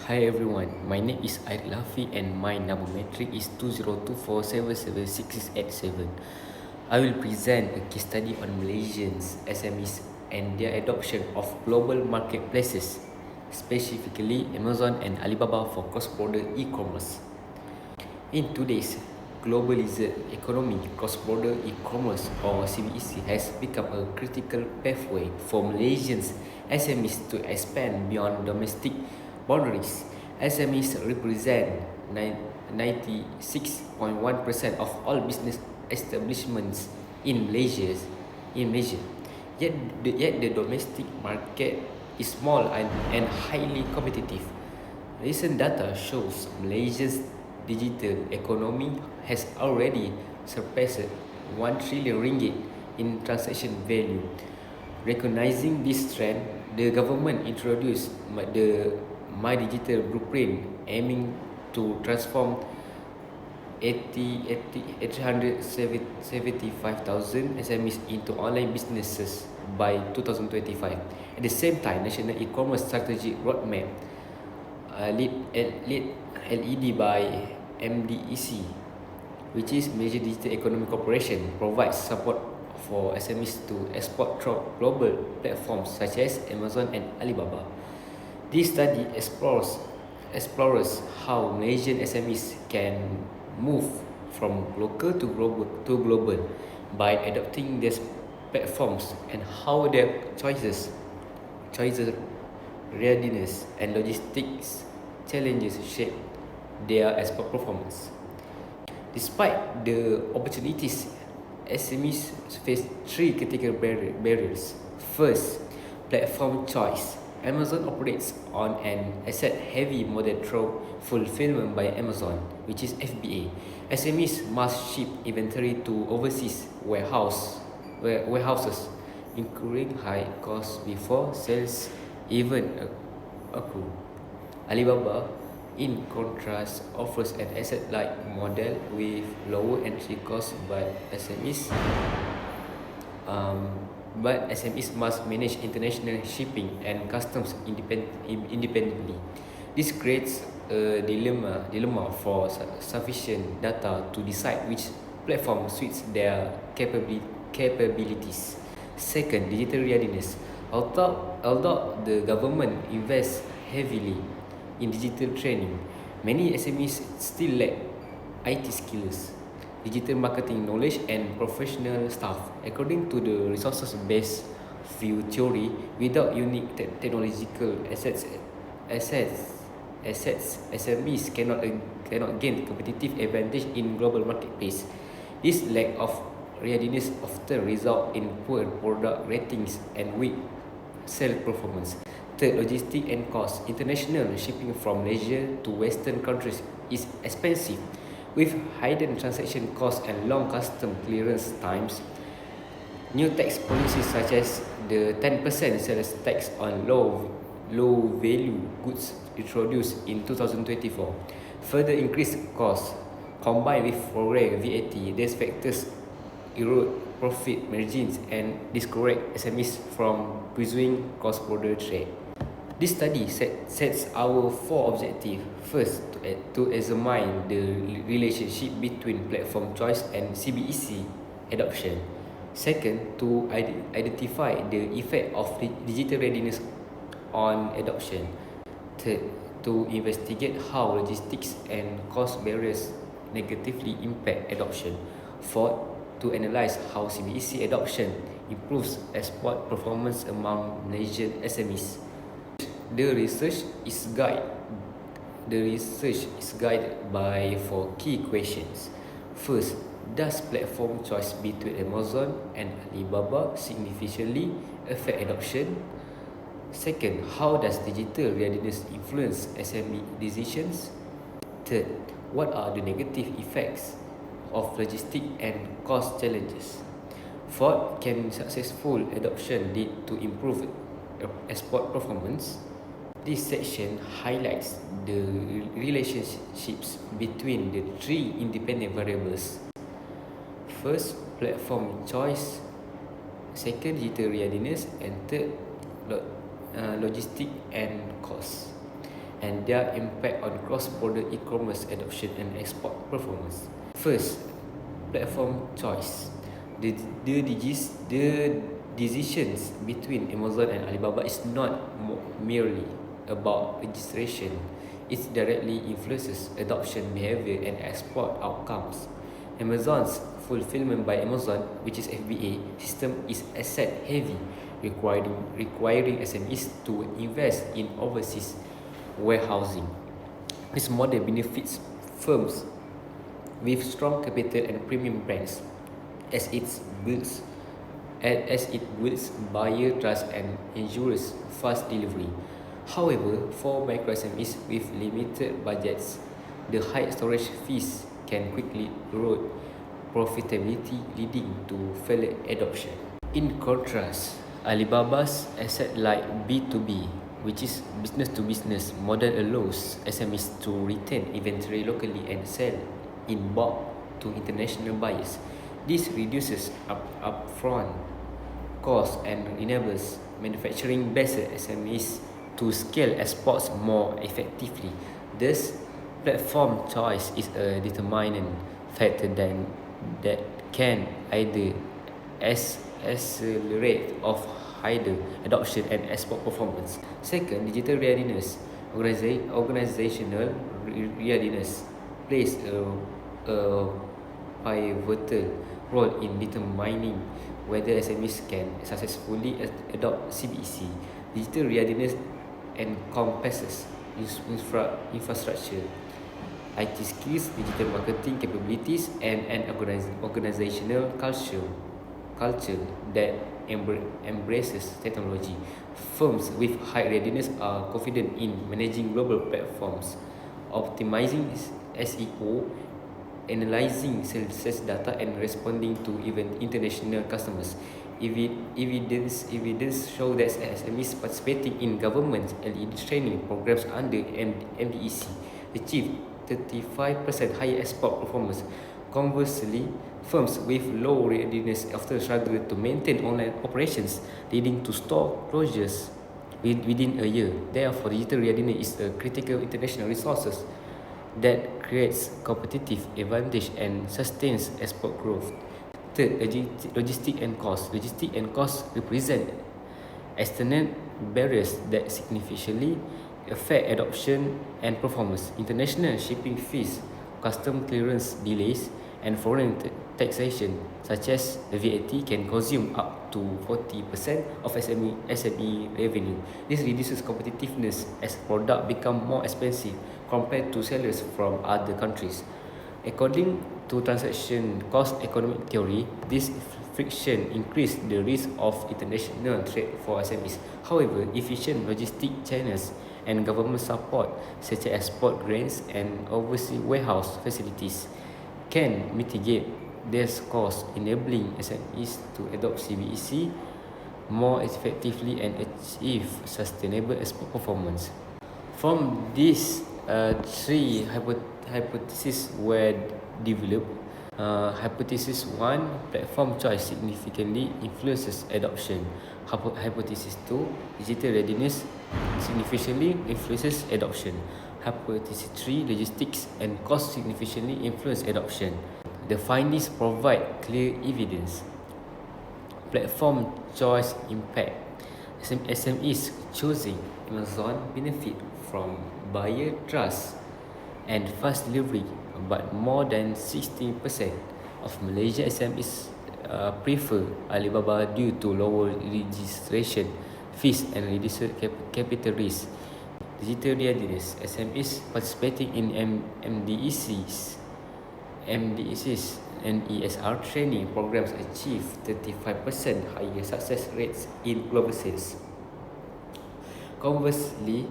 Hi everyone, my name is Airiel Hafiq and my number metric is 2024776687. I will present a case study on Malaysians SMEs and their adoption of global marketplaces, specifically Amazon and Alibaba for cross-border e-commerce. In today's globalized economy, cross-border e-commerce or CBEC has become a critical pathway for Malaysians SMEs to expand beyond domestic boundaries. SMEs represent 96.1% of all business establishments in Malaysia. Yet the domestic market is small and highly competitive. Recent data shows Malaysia's digital economy has already surpassed 1 trillion ringgit in transaction value. Recognizing this trend, the government introduced the My Digital Blueprint, aiming to transform 875,000 SMEs into online businesses by 2025. At the same time, National E-commerce Strategic Roadmap led by MDEC, which is Major Digital Economic Corporation, provides support for SMEs to export through global platforms such as Amazon and Alibaba. This study explores how Malaysian SMEs can move from local to global by adopting these platforms and how their choices, readiness, and logistics challenges shape their export performance. Despite the opportunities, SMEs face three critical barriers. First, platform choice. Amazon operates on an asset-heavy model through fulfillment by Amazon, which is FBA. SMEs must ship inventory to overseas warehouses, incurring high costs before sales even occur. Alibaba, in contrast, offers an asset-light model with lower entry costs, but SMEs must manage international shipping and customs independently. This creates a dilemma for sufficient data to decide which platform suits their capabilities. Second, digital readiness. Although the government invests heavily in digital training, many SMEs still lack IT skills, digital marketing knowledge, and professional staff. According to the resources-based view theory, without unique technological assets, SMEs cannot gain competitive advantage in global marketplace. This lack of readiness often result in poor product ratings and weak sales performance. Third, logistics and cost. International shipping from Malaysia to Western countries is expensive, with hidden transaction costs and long custom clearance times. New tax policies such as the 10% sales tax on low value goods introduced in 2024 further increased costs. Combined with foreign VAT, these factors erode profit margins and discourage SMEs from pursuing cross-border trade. This study sets our four objectives. First, to examine the relationship between platform choice and CBEC adoption. Second, to identify the effect of digital readiness on adoption. Third, to investigate how logistics and cost barriers negatively impact adoption. Fourth, to analyze how CBEC adoption improves export performance among Malaysian SMEs. The research is guided by four key questions. First, does platform choice between Amazon and Alibaba significantly affect adoption? Second, how does digital readiness influence SME decisions? Third, what are the negative effects of logistic and cost challenges? Fourth, can successful adoption lead to improved export performance? This section highlights the relationships between the three independent variables. First, platform choice. Second, digital readiness. And third, logistic and cost. and their impact on cross-border e-commerce adoption and export performance. First, platform choice. The decisions between Amazon and Alibaba is not merely about registration. It directly influences adoption behavior and export outcomes. Amazon's Fulfillment by Amazon, which is FBA, system is asset heavy, requiring SMEs to invest in overseas warehousing. This model benefits firms with strong capital and premium brands as it builds buyer trust and ensures fast delivery. However, for micro SMEs with limited budgets, the high storage fees can quickly erode profitability, leading to failed adoption. In contrast, Alibaba's asset-light B2B, which is business-to-business model, allows SMEs to retain inventory locally and sell in bulk to international buyers. This reduces upfront costs and enables manufacturing-based SMEs to scale exports more effectively. Thus, platform choice is a determinant factor that can either accelerate or hinder adoption and export performance. Second, digital readiness. Organizational readiness plays a pivotal role in determining whether SMEs can successfully adopt CBEC. Digital readiness encompasses infrastructure, IT skills, digital marketing capabilities, and an organizational culture that embraces technology. Firms with high readiness are confident in managing global platforms, optimizing SEO, analyzing sales data, and responding to even international customers. Evidence shows that SMEs participating in government LED training programs under MDEC achieve 35% higher export performance. Conversely, firms with low readiness often struggle to maintain online operations, leading to store closures within a year. Therefore, digital readiness is a critical international resource that creates competitive advantage and sustains export growth. Third, logistics and cost. Logistics and cost represent external barriers that significantly affect adoption and performance. International shipping fees, custom clearance delays, and foreign taxation, such as the VAT, can consume up to 40% of SME revenue. This reduces competitiveness as products become more expensive compared to sellers from other countries. According to transaction cost economic theory, this friction increases the risk of international trade for SMEs. However, efficient logistic channels and government support, such as export grants and overseas warehouse facilities, can mitigate these costs, enabling SMEs to adopt CBEC more effectively and achieve sustainable export performance. From these three hypotheses were developed. Hypothesis 1, platform choice significantly influences adoption. Hypothesis 2, digital readiness significantly influences adoption. Hypothesis 3, logistics and cost significantly influence adoption. The findings provide clear evidence. Platform choice impact. SMEs choosing Amazon benefit from buyer trust and fast delivery, but more than 60% of Malaysia SMEs prefer Alibaba due to lower registration fees and reduced capital risk. Digital readiness. SMEs participating in MDECs and ESR training programs achieve 35% higher success rates in global sales. Conversely,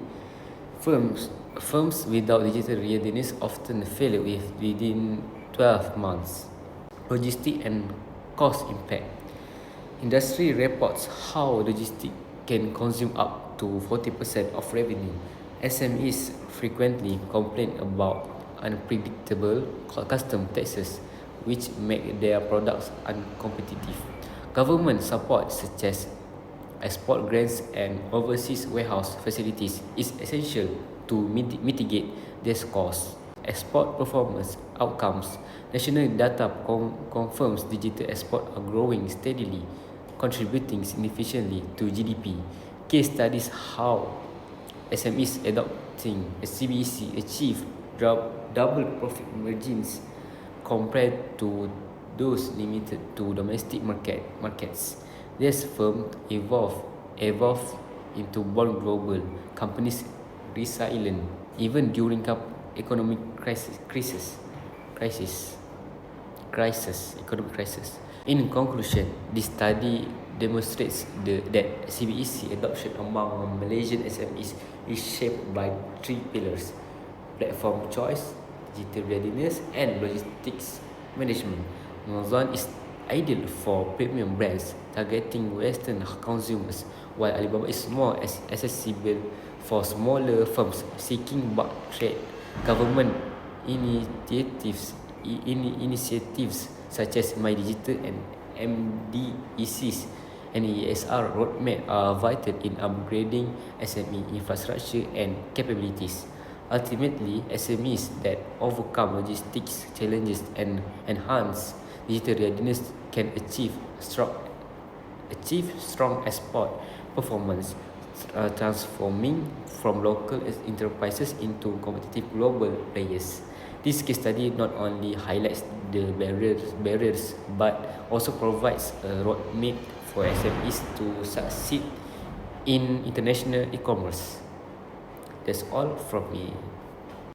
firms without digital readiness often fail within 12 months. Logistics and cost impact. Industry reports how logistics can consume up to 40% of revenue. SMEs frequently complain about unpredictable custom taxes, which make their products uncompetitive. Government support, such as export grants and overseas warehouse facilities, is essential to mitigate these costs. Export performance outcomes. National data confirms digital export are growing steadily, contributing significantly to GDP. Case studies how SMEs adopting a CBEC achieve double profit margins compared to those limited to domestic markets. These firms evolve into born global companies resilient even during economic economic crisis. In conclusion, this study demonstrates that CBEC adoption among Malaysian SMEs is shaped by three pillars: platform choice, digital readiness, and logistics management. Amazon is ideal for premium brands targeting Western consumers, while Alibaba is more accessible for smaller firms seeking bulk trade. Government initiatives such as My Digital and MDEC's and ESR roadmap are vital in upgrading SME infrastructure and capabilities. Ultimately, SMEs that overcome logistics challenges and enhance digital readiness can achieve strong export performance, transforming from local enterprises into competitive global players. This case study not only highlights the barriers but also provides a roadmap for SMEs to succeed in international e-commerce. That's all from me.